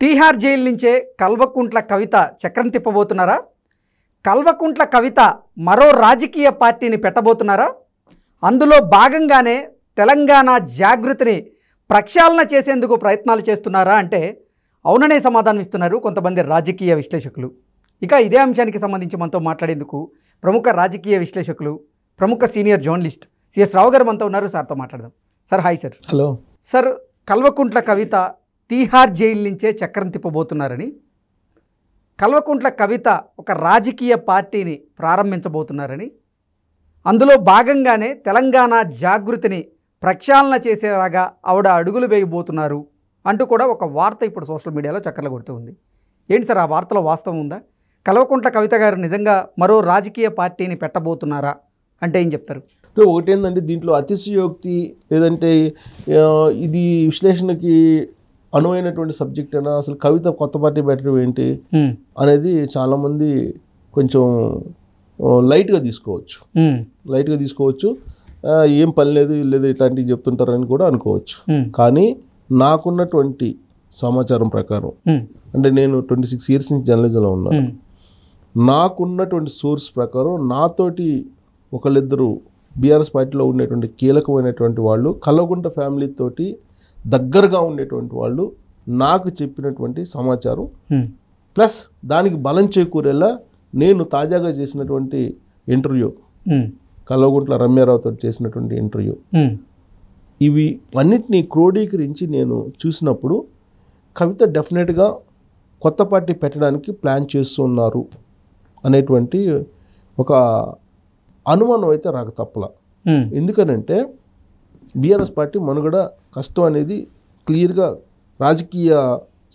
Tihar jail నుంచే కల్వకుంట్ల కవిత చక్రం తిప్పబోతున్నారా? కల్వకుంట్ల కవిత మరో రాజకీయ పార్టీని పెట్టబోతున్నారా? అందులో భాగంగానే తెలంగాణ జాగృతిని ప్రక్షాళన చేసేందుకు ప్రయత్నాలు చేస్తున్నారా అంటే అవుననే సమాధానం ఇస్తున్నారు కొంతమంది రాజకీయ విశ్లేషకులు. ఇక ఇదే అంశానికి సంబంధించి మనతో మాట్లాడేందుకు ప్రముఖ రాజకీయ విశ్లేషకులు, ప్రముఖ సీనియర్ జర్నలిస్ట్ సిఎస్ రావు గారు మనతో ఉన్నారు. సార్తో మాట్లాడదాం. Sir hi sir. Hello sir, Kalvakuntla Kavitha Tihar jail నుంచే చక్రం తిప్పబోతున్నారని, కల్వకుంట్ల కవిత ఒక రాజకీయ పార్టీని ప్రారంభించబోతున్నారని, అందులో భాగంగానే తెలంగాణ జాగృతిని ప్రక్షాళన చేసేలాగా ఆవిడ అడుగులు వేయబోతున్నారు అంటూ కూడా ఒక వార్త ఇప్పుడు సోషల్ మీడియాలో చక్కర్లు కొడుతూ ఉంది. ఏంటి సార్, ఆ వార్తలో వాస్తవం ఉందా? కల్వకుంట్ల కవిత గారు నిజంగా మరో రాజకీయ పార్టీని పెట్టబోతున్నారా అంటే ఏం చెప్తారు? ఒకటి ఏంటంటే, దీంట్లో అతిశయోక్తి లేదంటే ఇది విశ్లేషణకి అనువైనటువంటి సబ్జెక్ట్ అయినా, అసలు కవిత కొత్త పార్టీ పెట్టడం ఏంటి అనేది చాలామంది కొంచెం లైట్గా తీసుకోవచ్చు. ఏం పని లేదు లేదు ఇట్లాంటివి చెప్తుంటారని కూడా అనుకోవచ్చు. కానీ నాకున్నటువంటి సమాచారం ప్రకారం, అంటే నేను 26 years నుంచి జర్నలిజంలో ఉన్నాను, నాకున్నటువంటి సోర్స్ ప్రకారం నాతోటి ఒకళ్ళిద్దరు బీఆర్ఎస్ పార్టీలో ఉండేటువంటి కీలకమైనటువంటి వాళ్ళు, కల్వకుంట్ల ఫ్యామిలీ తోటి దగ్గరగా ఉండేటువంటి వాళ్ళు నాకు చెప్పినటువంటి సమాచారం ప్లస్ దానికి బలం చేకూరేలా నేను తాజాగా చేసినటువంటి ఇంటర్వ్యూ, కల్వకుంట్ల రమ్యారావుతో చేసినటువంటి ఇంటర్వ్యూ, ఇవి అన్నిటినీ క్రోడీకరించి నేను చూసినప్పుడు కవిత డెఫినెట్గా కొత్త పార్టీ పెట్టడానికి ప్లాన్ చేస్తున్నారు అనేటువంటి ఒక అనుమానం అయితే రాక తప్పల. ఎందుకనంటే బీఆర్ఎస్ పార్టీ మనుగడ కష్టం అనేది క్లియర్గా రాజకీయ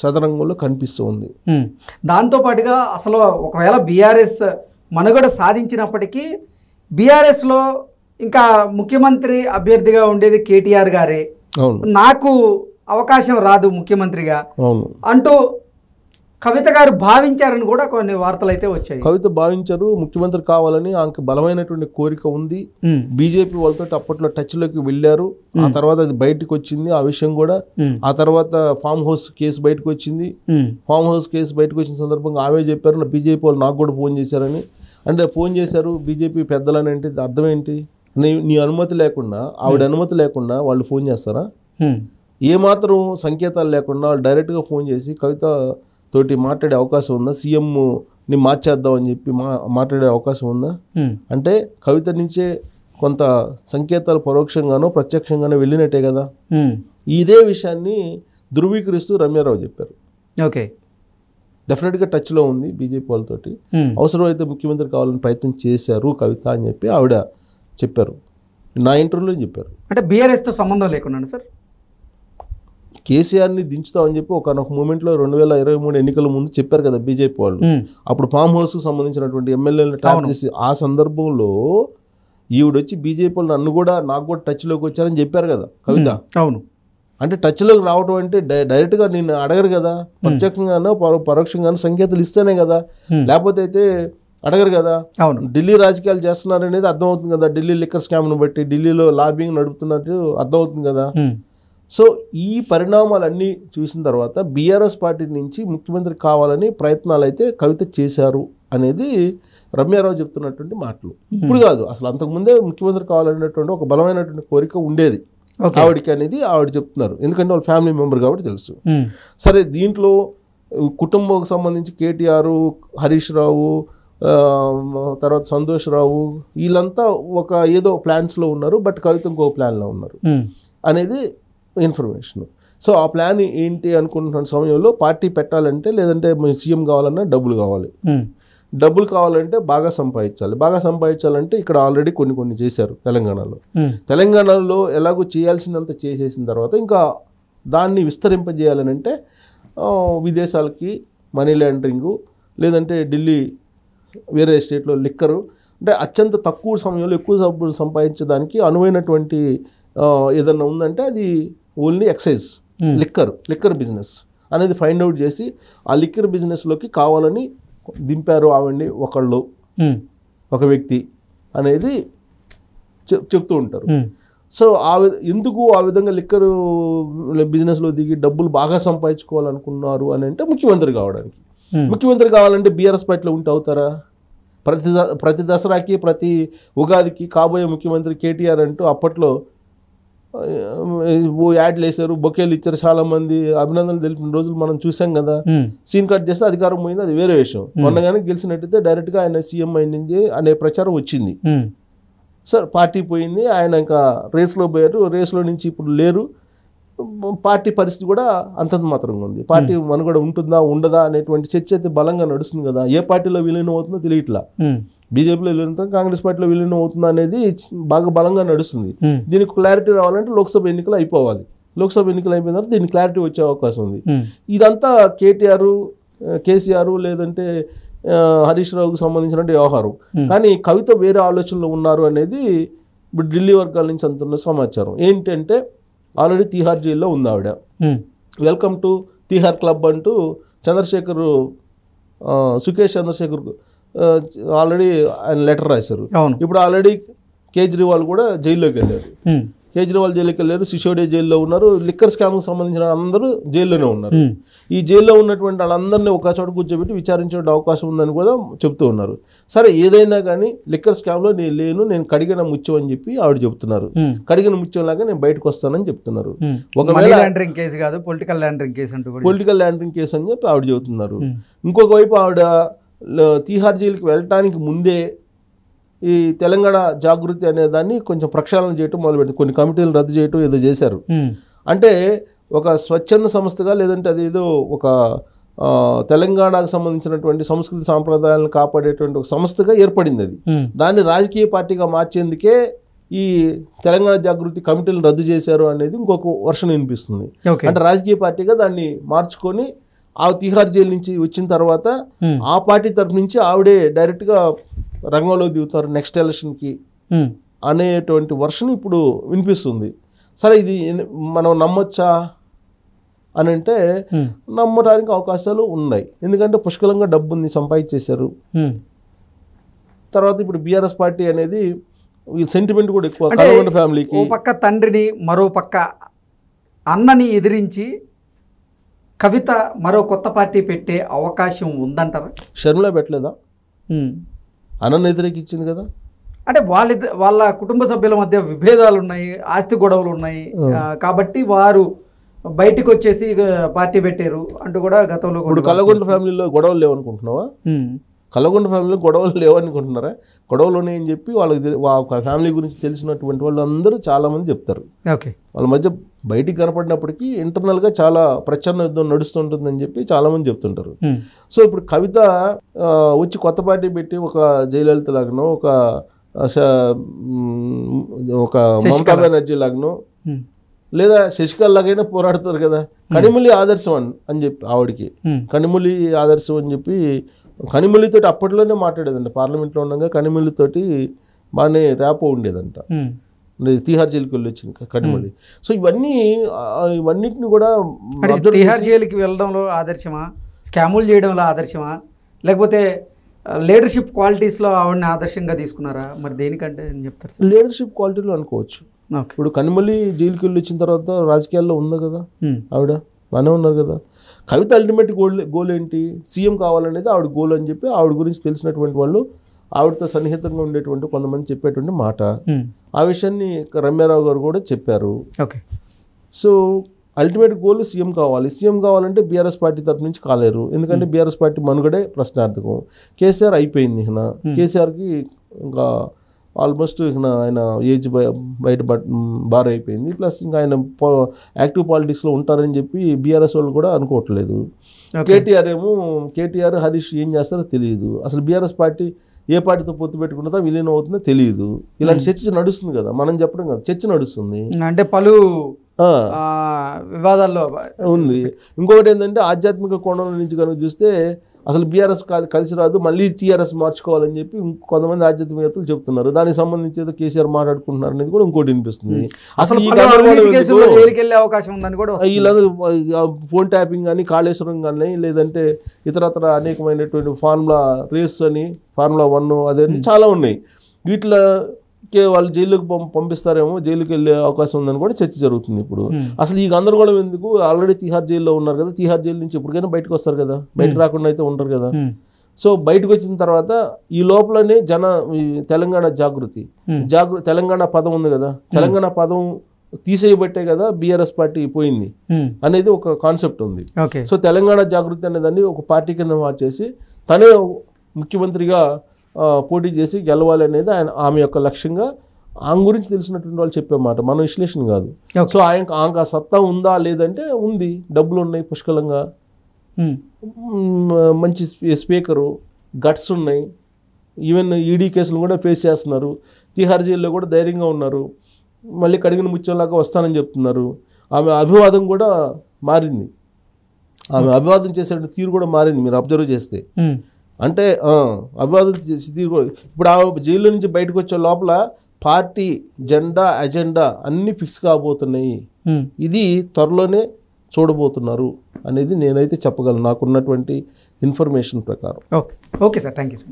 చదరంగంలో కనిపిస్తూ ఉంది. దాంతోపాటుగా అసలు ఒకవేళ బీఆర్ఎస్ మనుగడ సాధించినప్పటికీ బీఆర్ఎస్లో ఇంకా ముఖ్యమంత్రి అభ్యర్థిగా ఉండేది కేటీఆర్ గారే, నాకు అవకాశం రాదు ముఖ్యమంత్రిగా అంటూ కవిత గారు భావించారని కూడా కొన్ని వార్తలు అయితే వచ్చాయి. కవిత భావించారు, ముఖ్యమంత్రి కావాలని ఆమెకు బలమైనటువంటి కోరిక ఉంది. బీజేపీ వాళ్ళతో అప్పట్లో టచ్లోకి వెళ్ళారు. ఆ తర్వాత అది బయటకు వచ్చింది ఆ విషయం కూడా. ఆ తర్వాత ఫామ్ హౌస్ కేసు బయటకు వచ్చింది. ఫామ్ హౌస్ కేసు బయటకు వచ్చిన సందర్భంగా ఆమె చెప్పారు, నా బీజేపీ వాళ్ళు నాకు కూడా ఫోన్ చేశారని. అంటే ఫోన్ చేశారు బీజేపీ పెద్దలని, అంటే అర్థం ఏంటి? నీ అనుమతి లేకుండా, ఆవిడ అనుమతి లేకుండా వాళ్ళు ఫోన్ చేస్తారా? ఏమాత్రం సంకేతాలు లేకుండా వాళ్ళు డైరెక్ట్గా ఫోన్ చేసి కవిత తోటి మాట్లాడే అవకాశం ఉందా? సీఎంని మార్చేద్దాం అని చెప్పి మాట్లాడే అవకాశం ఉందా? అంటే కవిత నుంచే కొంత సంకేతాలు పరోక్షంగానో ప్రత్యక్షంగానో వెళ్ళినట్టే కదా. ఇదే విషయాన్ని ధృవీకరిస్తూ రమ్యారావు చెప్పారు. ఓకే, డెఫినెట్గా టచ్లో ఉంది బీజేపీ వాళ్ళతోటి, అవసరమైతే ముఖ్యమంత్రి కావాలని ప్రయత్నం చేశారు కవిత అని చెప్పి ఆవిడ చెప్పారు. నా ఇంటర్వ్యూలో చెప్పారు. అంటే బీఆర్ఎస్తో సంబంధం లేకుండా సార్ కేసీఆర్ని దించుతామని చెప్పి ఒకనొక మూమెంట్లో 2023 ఎన్నికల ముందు చెప్పారు కదా బీజేపీ వాళ్ళు. అప్పుడు ఫామ్ హౌస్కి సంబంధించినటువంటి ఎమ్మెల్యేలను ట్రాప్ చేసి ఆ సందర్భంలో ఈవిడొచ్చి బీజేపీ వాళ్ళు నాకు కూడా టచ్లోకి వచ్చారని చెప్పారు కదా కవిత. అవును, అంటే టచ్లోకి రావడం అంటే డైరెక్ట్గా నేను అడగరు కదా, ప్రత్యక్షంగానో పరోక్షంగానో సంకేతాలు ఇస్తేనే కదా, లేకపోతే అయితే అడగరు కదా. ఢిల్లీ రాజకీయాలు చేస్తున్నారనేది అర్థమవుతుంది కదా, ఢిల్లీ లిక్కర్ స్కామ్ను బట్టి ఢిల్లీలో లాబింగ్ నడుపుతున్నట్టు అర్థమవుతుంది కదా. సో ఈ పరిణామాలన్నీ చూసిన తర్వాత బీఆర్ఎస్ పార్టీ నుంచి ముఖ్యమంత్రి కావాలని ప్రయత్నాలు అయితే కవిత చేశారు అనేది రమ్యారావు చెప్తున్నటువంటి మాటలు. ఇప్పుడు కాదు, అసలు అంతకుముందే ముఖ్యమంత్రి కావాలనేటువంటి ఒక బలమైనటువంటి కోరిక ఉండేది ఆవిడికి అనేది ఆవిడ చెప్తున్నారు. ఎందుకంటే వాళ్ళ ఫ్యామిలీ మెంబర్ కాబట్టి తెలుసు. సరే, దీంట్లో కుటుంబం సంబంధించి కేటీఆర్, హరీష్ రావు, తర్వాత సంతోష్ రావు వీళ్ళంతా ఒక ఏదో ప్లాన్స్లో ఉన్నారు, బట్ కవిత ఇంకో ప్లాన్లో ఉన్నారు అనేది ఇన్ఫర్మేషన్. సో ఆ ప్లాన్ ఏంటి అనుకుంటున్న సమయంలో పార్టీ పెట్టాలంటే, లేదంటే సీఎం కావాలన్నా డబ్బులు కావాలి. డబ్బులు కావాలంటే బాగా సంపాదించాలంటే ఇక్కడ ఆల్రెడీ కొన్ని చేశారు తెలంగాణలో ఎలాగో చేయాల్సినంత చేసేసిన తర్వాత ఇంకా దాన్ని విస్తరింపజేయాలని అంటే విదేశాలకి మనీ లాండరింగు, లేదంటే ఢిల్లీ వేరే స్టేట్లో లిక్కరు, అంటే అత్యంత తక్కువ సమయంలో ఎక్కువ డబ్బులు సంపాదించడానికి అనువైనటువంటి ఏదన్నా ఉందంటే అది ఓన్లీ ఎక్సైజ్, లిక్కర్ బిజినెస్ అనేది ఫైండ్ అవుట్ చేసి ఆ లిక్కర్ బిజినెస్లోకి కావాలని దింపారు ఆవిడ్ని ఒక వ్యక్తి అనేది చెప్తూ ఉంటారు. సో ఎందుకు ఆ విధంగా లిక్కర్ బిజినెస్లో దిగి డబ్బులు బాగా సంపాదించుకోవాలనుకున్నారు అని అంటే ముఖ్యమంత్రి కావడానికి. ముఖ్యమంత్రి కావాలంటే బీఆర్ఎస్ పార్టీలో ఉంటే అవుతారా? ప్రతి దసరాకి ప్రతి ఉగాదికి కాబోయే ముఖ్యమంత్రి కేటీఆర్ అంటూ అప్పట్లో యాడ్లు వేశారు, బొకేలు ఇచ్చారు, చాలా మంది అభినందనలు తెలిపిన రోజులు మనం చూసాం కదా. సీన్ కట్ చేస్తే అధికారం పోయింది, అది వేరే విషయం. మొన్నగానే గెలిచినట్టయితే డైరెక్ట్గా ఆయన సీఎం అయింది అనే ప్రచారం వచ్చింది. సార్ పార్టీ పోయింది, ఆయన ఇంకా రేస్లో పోయారు, రేస్లో నుంచి ఇప్పుడు లేరు. పార్టీ పరిస్థితి కూడా అంతంత మాత్రంగా ఉంది. పార్టీ మనుగడ ఉంటుందా ఉండదా అనేటువంటి చర్చ అయితే బలంగా నడుస్తుంది కదా. ఏ పార్టీలో విలీనం అవుతుందో తెలియట్లా. బీజేపీలో విలీనం, కాంగ్రెస్ పార్టీలో విలీనం అవుతుందా అనేది బాగా బలంగా నడుస్తుంది. దీనికి క్లారిటీ రావాలంటే లోక్సభ ఎన్నికలు అయిపోవాలి. లోక్సభ ఎన్నికలు అయిపోయిన తర్వాత దీనికి క్లారిటీ వచ్చే అవకాశం ఉంది. ఇదంతా కేసీఆర్ లేదంటే హరీష్ రావుకు సంబంధించిన వ్యవహారం. కానీ కవిత వేరే ఆలోచనలో ఉన్నారు అనేది ఇప్పుడు ఢిల్లీ వర్గాల నుంచి అందుతున్న సమాచారం. ఏంటంటే ఆల్రెడీ తీహార్ జైల్లో ఉంది ఆవిడ. వెల్కమ్ టు తీహార్ క్లబ్ అంటూ సుఖేష్ చంద్రశేఖర్ ఆల్రెడీ ఆయన లెటర్ రాశారు. ఇప్పుడు ఆల్రెడీ కేజ్రీవాల్ కూడా జైల్లోకి వెళ్ళారు. సిసోడియా జైల్లో ఉన్నారు. లిక్కర్ స్కామ్కి సంబంధించిన అందరూ జైల్లోనే ఉన్నారు. ఈ జైల్లో ఉన్నటువంటి వాళ్ళందరినీ ఒక చోట కూర్చోబెట్టి విచారించే అవకాశం ఉందని కూడా చెప్తూ ఉన్నారు. సరే ఏదైనా కానీ లిక్కర్ స్కామ్లో నేను లేను, నేను కడిగిన ముత్యం అని చెప్పి ఆవిడ చెప్తున్నారు. కడిగిన ముత్యం లాగా నేను బయటకు వస్తానని చెప్తున్నారు. ఒకవేళ కేసు కాదు, పొలిటికల్ ల్యాండరింగ్ కేసు అని చెప్పి ఆవిడ చెబుతున్నారు. ఇంకొక వైపు ఆవిడ తీహార్ జైలుకి వెళ్ళటానికి ముందే ఈ తెలంగాణ జాగృతి అనే దాన్ని కొంచెం ప్రక్షాళన చేయటం మొదలుపెట్టింది. కొన్ని కమిటీలు రద్దు చేయటం ఏదో చేశారు. అంటే ఒక స్వచ్ఛంద సంస్థగా, లేదంటే అదేదో ఒక తెలంగాణకు సంబంధించినటువంటి సంస్కృతి సాంప్రదాయాలను కాపాడేటువంటి ఒక సంస్థగా ఏర్పడింది. అది దాన్ని రాజకీయ పార్టీగా మార్చేందుకే ఈ తెలంగాణ జాగృతి కమిటీలను రద్దు చేశారు అనేది ఇంకొక వర్షన్ వినిపిస్తుంది. అంటే రాజకీయ పార్టీగా దాన్ని మార్చుకొని ఆ తిహార్ జైలు నుంచి వచ్చిన తర్వాత ఆ పార్టీ తరఫు నుంచి ఆవిడే డైరెక్ట్గా రంగంలో దిగుతారు నెక్స్ట్ ఎలక్షన్కి అనేటువంటి వర్షన్ ఇప్పుడు వినిపిస్తుంది. సరే ఇది మనం నమ్మొచ్చా అని అంటే నమ్మడానికి అవకాశాలు ఉన్నాయి. ఎందుకంటే పుష్కలంగా డబ్బుని సంపాదించేశారు. తర్వాత ఇప్పుడు బీఆర్ఎస్ పార్టీ అనేది సెంటిమెంట్ కూడా ఎక్కువ కల్వకుంట్ల ఫ్యామిలీకి. ఓ పక్క తండ్రిని, మరో పక్క అన్నని ఎదిరించి కవిత మరో కొత్త పార్టీ పెట్టే అవకాశం ఉందంటారా? షర్మిల పెట్టలేదా? అన్నను వ్యతిరేకించింది కదా. అంటే వాళ్ళ కుటుంబ సభ్యుల మధ్య విభేదాలు ఉన్నాయి, ఆస్తి గొడవలు ఉన్నాయి కాబట్టి వారు బయటకు వచ్చేసి పార్టీ పెట్టారు అంటూ కూడా గతంలో. ఇప్పుడు కల్వకుంట్ల ఫ్యామిలీలో గొడవలు లేవనుకుంటున్నావా? కల్వకుంట్ల ఫ్యామిలీలో గొడవలు లేవనుకుంటున్నారా? గొడవలు ఉన్నాయని చెప్పి వాళ్ళకి ఫ్యామిలీ గురించి తెలిసినటువంటి వాళ్ళు అందరూ చాలామంది చెప్తారు. ఓకే, వాళ్ళ మధ్య బయటికి కనపడినప్పటికీ ఇంటర్నల్గా చాలా ప్రచన్న యుద్ధం నడుస్తుంటుందని చెప్పి చాలామంది చెప్తుంటారు. సో ఇప్పుడు కవిత వచ్చి కొత్త పార్టీ పెట్టి ఒక జయలలిత లాగనో ఒక మమతా బెనర్జీ లాగనో లేదా శశికళ లాగైనా పోరాడతారు కదా. కనిమొళి ఆదర్శం అని చెప్పి ఆవిడికి కనిమొళి ఆదర్శం అని చెప్పి కనిమొళితోటి అప్పట్లోనే మాట్లాడేదంట. పార్లమెంట్లో ఉండగా కనిమొళితోటి బాగానే ర్యాపో ఉండేదంట. తీహార్ జైలుకి వెళ్ళి వచ్చింది కనిమొళి. సో ఇవన్నిటిని కూడా తీహార్ జైలుకి వెళ్ళడంలో ఆదర్శమా, స్కాములు చేయడంలో ఆదర్శమా, లేకపోతే లీడర్షిప్ క్వాలిటీస్లో ఆవిడని ఆదర్శంగా తీసుకున్నారా? మరి దేనికంటే అని చెప్తారు సార్? లీడర్షిప్ క్వాలిటీలో అనుకోవచ్చు. ఇప్పుడు కనిమొళి జైలుకి వెళ్ళి వచ్చిన తర్వాత రాజకీయాల్లో ఉంది కదా ఆవిడ, బాగానే ఉన్నారు కదా. కవిత అల్టిమేట్ గోల్ ఏంటి? సీఎం కావాలనేది ఆవిడ గోల్ అని చెప్పి ఆవిడ గురించి తెలిసినటువంటి వాళ్ళు, ఆవిడతో సన్నిహితంగా ఉండేటువంటి కొంతమంది చెప్పేటువంటి మాట. ఆ విషయాన్ని రమ్యారావు గారు కూడా చెప్పారు. Okay, so ultimate goal CM కావాలి. సీఎం కావాలంటే బీఆర్ఎస్ పార్టీ తరఫు నుంచి కాలేరు. ఎందుకంటే బీఆర్ఎస్ పార్టీ మనుగడే ప్రశ్నార్థకం. కేసీఆర్ అయిపోయింది. కేసీఆర్కి ఇంకా ఆల్మోస్ట్ ఆయన ఏజ్ బయట బార్ అయిపోయింది. ప్లస్ ఇంకా ఆయన యాక్టివ్ పాలిటిక్స్లో ఉంటారని చెప్పి బీఆర్ఎస్ వాళ్ళు కూడా అనుకోవట్లేదు. కేటీఆర్ హరీష్ ఏం చేస్తారో తెలియదు. అసలు బీఆర్ఎస్ పార్టీ ఏ పార్టీతో పొత్తు పెట్టుకుంటుందో విలీనం అవుతుందో తెలియదు. ఇలాంటి చర్చ నడుస్తుంది కదా, మనం చెప్పడం కదా, చర్చ నడుస్తుంది. అంటే పలు వివాదాల్లో ఉంది. ఇంకొకటి ఏంటంటే ఆధ్యాత్మిక కోణం నుంచి కనుక చూస్తే అసలు బీఆర్ఎస్ కలిసి రాదు, మళ్ళీ టీఆర్ఎస్ మార్చుకోవాలని చెప్పి కొంతమంది ఆధ్యాత్మికతలు చెప్తున్నారు. దానికి సంబంధించి ఏదో కేసీఆర్ మాట్లాడుకుంటున్నారు అనేది కూడా ఇంకోటి వినిపిస్తుంది. అసలు అవకాశం ఉందని కూడా వీళ్ళందరూ ఫోన్ ట్యాపింగ్ కానీ, కాళేశ్వరం కానీ, లేదంటే ఇతరత్ర అనేకమైనటువంటి ఫార్ములా రేస్ అని, ఫార్ములా 1 అదే చాలా ఉన్నాయి. వీటిలో వాళ్ళు జైలుకి పంపిస్తారేమో, జైలుకి వెళ్ళే అవకాశం ఉందని కూడా చర్చ జరుగుతుంది ఇప్పుడు. అసలు ఈ గందరగోళం ఎందుకు? ఆల్రెడీ తిహార్ జైల్లో ఉన్నారు కదా, తిహార్ జైలు నుంచి ఎప్పటికైనా బయటకు వస్తారు కదా, బయటకు రాకుండా అయితే ఉండరు కదా. సో బయటకు వచ్చిన తర్వాత ఈ లోపలనే తెలంగాణ జాగృతి తెలంగాణ పదం ఉంది కదా, తెలంగాణ పదం తీసేయబట్టే కదా బీఆర్ఎస్ పార్టీ పోయింది అనేది ఒక కాన్సెప్ట్ ఉంది. సో తెలంగాణ జాగృతి అనేదాన్ని ఒక పార్టీ కింద మార్చేసి తనే ముఖ్యమంత్రిగా పోటీ చేసి గెలవాలి అనేది ఆమె యొక్క లక్ష్యంగా ఆమె గురించి తెలిసినటువంటి వాళ్ళు చెప్పే మాట, మన విశ్లేషణ కాదు. సో ఆమెకు ఆ సత్తా ఉందా లేదంటే ఉంది, డబ్బులు ఉన్నాయి పుష్కలంగా, మంచి స్పీకరు, గట్స్ ఉన్నాయి, ఈవెన్ ఈడీ కేసులు కూడా ఫేస్ చేస్తున్నారు, తిహార్ జైల్లో కూడా ధైర్యంగా ఉన్నారు, మళ్ళీ కడిగిన ముత్యంలాగా వస్తానని చెప్తున్నారు. ఆమె అభివాదం కూడా మారింది, ఆమె అభివాదం చేసే తీరు కూడా మారింది మీరు అబ్జర్వ్ చేస్తే. అంటే అభివాదం చేసే తీరు కూడా ఇప్పుడు ఆమె జైల్లో నుంచి బయటకు వచ్చే లోపల పార్టీ జెండా అజెండా అన్నీ ఫిక్స్ కాబోతున్నాయి, ఇది త్వరలోనే చూడబోతున్నారు అనేది నేనైతే చెప్పగలను నాకున్నటువంటి ఇన్ఫర్మేషన్ ప్రకారం. Okay sir, thank you sir.